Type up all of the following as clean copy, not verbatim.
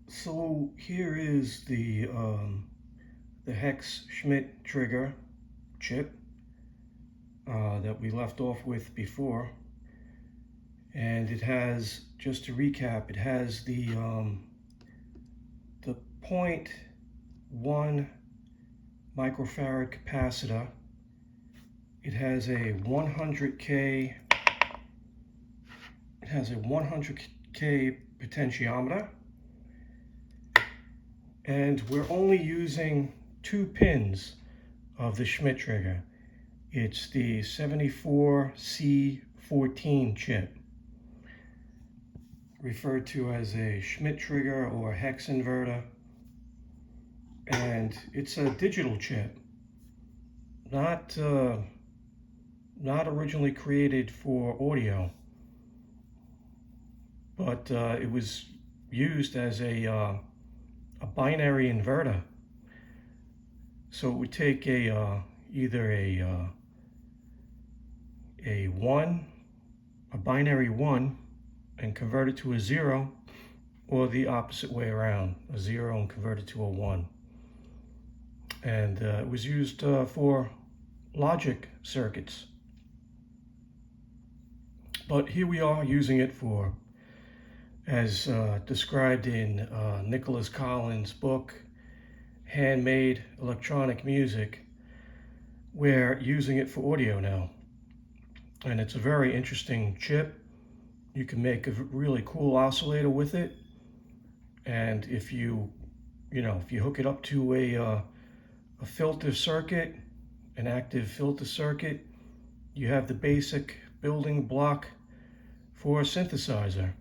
So here is the hex Schmitt trigger chip that we left off with before, and it has, just to recap, it has the 0.1 microfarad capacitor. It has a 100K. It has a 100K potentiometer. And we're only using 2 pins of the Schmitt trigger. It's the 74C14 chip, referred to as a Schmitt trigger or hex inverter. And it's a digital chip, not originally created for audio, but it was used as a binary inverter. So it would take either a binary 1 and convert it to a 0, or the opposite way around, a 0 and convert it to a 1. And it was used for logic circuits. But here we are using it for, as described in Nicholas Collins' book, Handmade Electronic Music, we're using it for audio now. And it's a very interesting chip. You can make a really cool oscillator with it. And if you hook it up to a filter circuit, an active filter circuit, you have the basic building block for a synthesizer.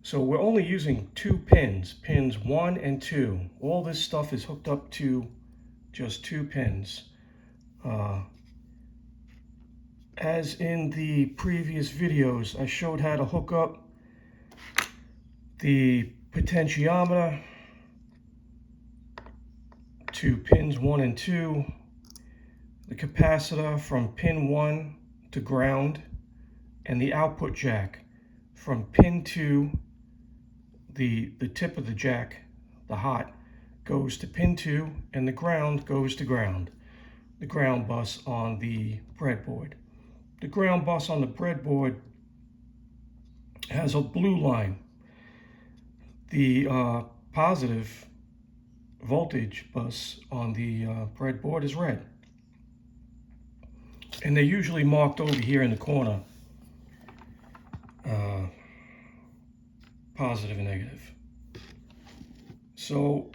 So we're only using 2 pins, pins 1 and 2. All this stuff is hooked up to just 2 pins. As in the previous videos, I showed how to hook up the potentiometer to pins 1 and 2, the capacitor from pin 1 to ground, and the output jack from pin 2, the tip of the jack, the hot, goes to pin 2, and the ground goes to ground, the ground bus on the breadboard. The ground bus on the breadboard has a blue line. The positive voltage bus on the breadboard is red. And they're usually marked over here in the corner, positive and negative. So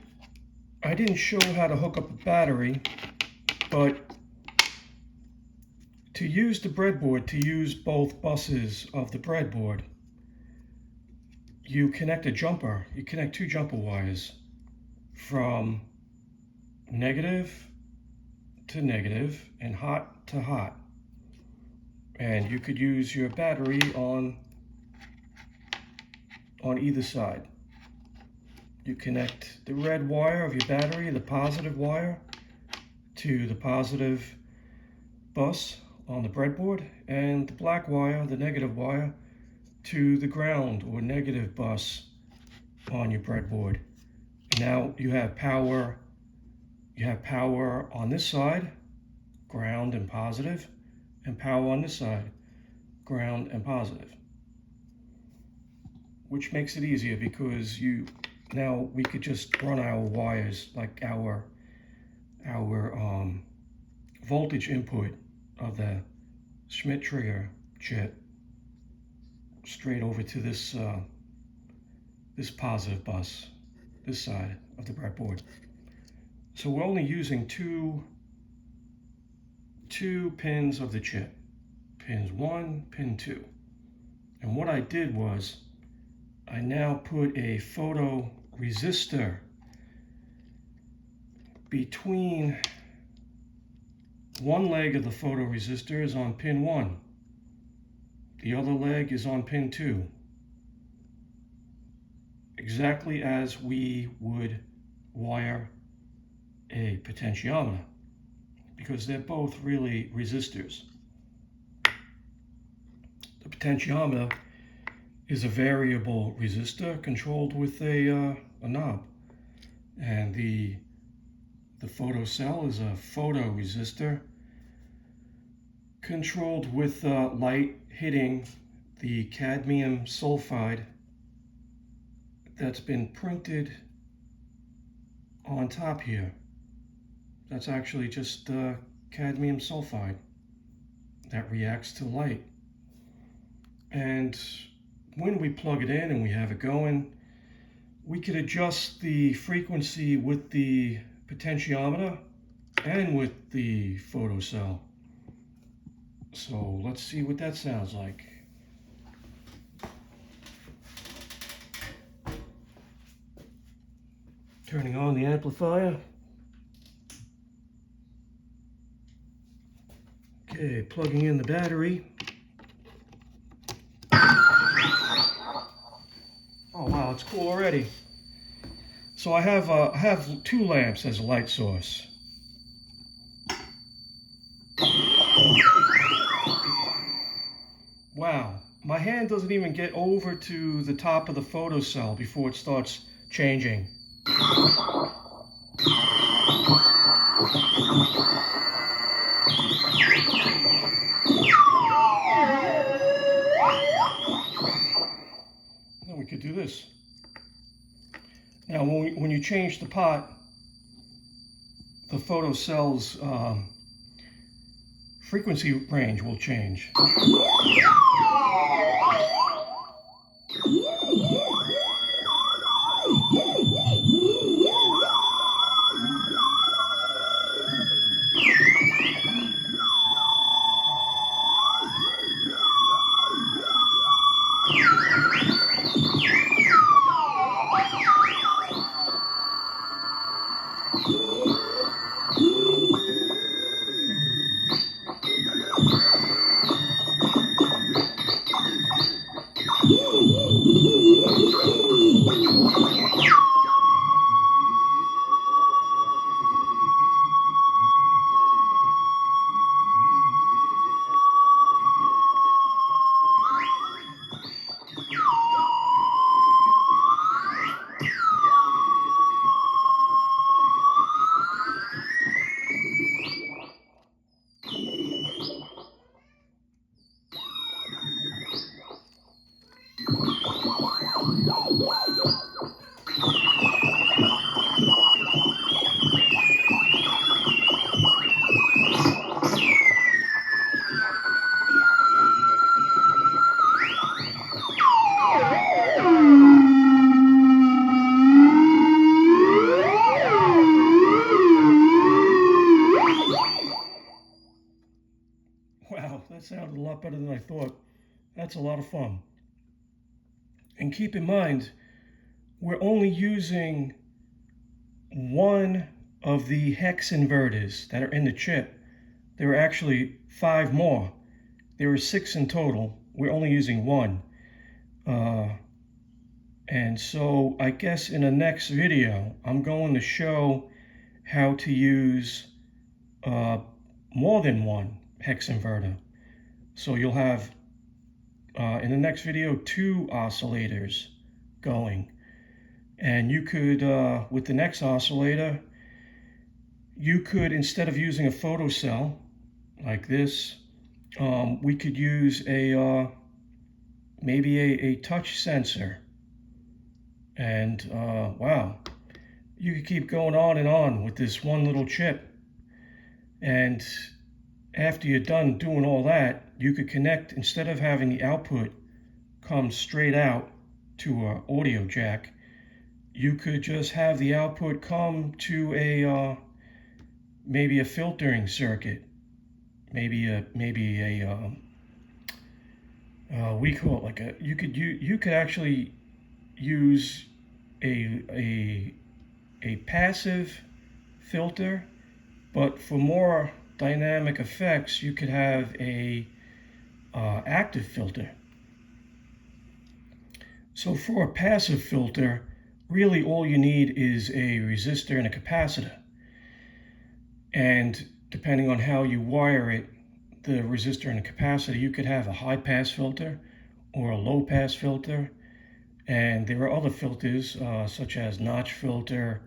I didn't show how to hook up a battery, but to use the breadboard, to use both buses of the breadboard, you connect a jumper. You connect 2 jumper wires from negative to negative and hot to hot. And you could use your battery on either side. You connect the red wire of your battery, the positive wire, to the positive bus on the breadboard, and the black wire, the negative wire, to the ground or negative bus on your breadboard. Now you have power. You have power on this side, ground and positive, and power on this side, ground and positive. Which makes it easier because now we could just run our wires, like our voltage input of the Schmitt trigger chip, straight over to this this positive bus, this side of the breadboard. So we're only using two pins of the chip, pins 1, pin 2. And what I did was, I now put a photo-resistor between one leg of the photoresistor is on pin 1. The other leg is on pin 2. Exactly as we would wire a potentiometer, because they're both really resistors. The potentiometer is a variable resistor controlled with a knob, and the photocell is a photoresistor controlled with light hitting the cadmium sulfide that's been printed on top here. That's actually just cadmium sulfide that reacts to light. And when we plug it in and we have it going, we could adjust the frequency with the potentiometer and with the photocell. So let's see what that sounds like. Turning on the amplifier. Okay, plugging in the battery. Oh wow, it's cool already. So I have two lamps as a light source. Wow, my hand doesn't even get over to the top of the photocell before it starts changing. Now we could do this. Now when you change the pot, the photocell's frequency range will change. Wow, that sounded a lot better than I thought. That's a lot of fun. And keep in mind, we're only using one of the hex inverters that are in the chip. There are actually 5 more. There are 6 in total. We're only using one. And so I guess in the next video, I'm going to show how to use more than one hex inverter. So you'll have, in the next video, 2 oscillators going. And you could, with the next oscillator, you could, instead of using a photocell like this, we could use a maybe a touch sensor. And wow, you could keep going on and on with this one little chip. And after you're done doing all that, you could connect, instead of having the output come straight out to an audio jack, you could just have the output come to a maybe a filtering circuit, maybe a we call it like a, you could actually use a passive filter, but for more dynamic effects, you could have a active filter. So for a passive filter, really all you need is a resistor and a capacitor. And depending on how you wire it, the resistor and the capacitor, you could have a high pass filter, or a low pass filter, and there are other filters such as notch filter,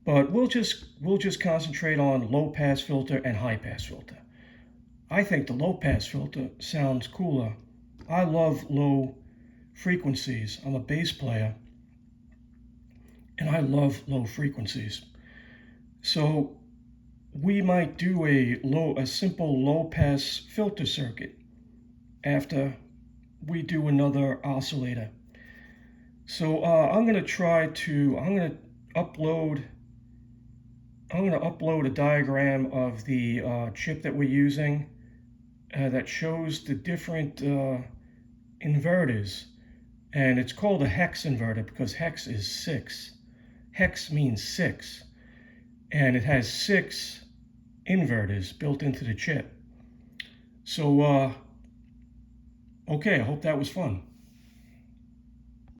but we'll just concentrate on low pass filter and high pass filter. I think the low pass filter sounds cooler. I love low frequencies. I'm a bass player and I love low frequencies. So we might do a simple low pass filter circuit after we do another oscillator. So I'm going to upload a diagram of the chip that we're using that shows the different inverters, and it's called a hex inverter because hex is 6. Hex means 6, and it has 6 inverters built into the chip. So okay, I hope that was fun.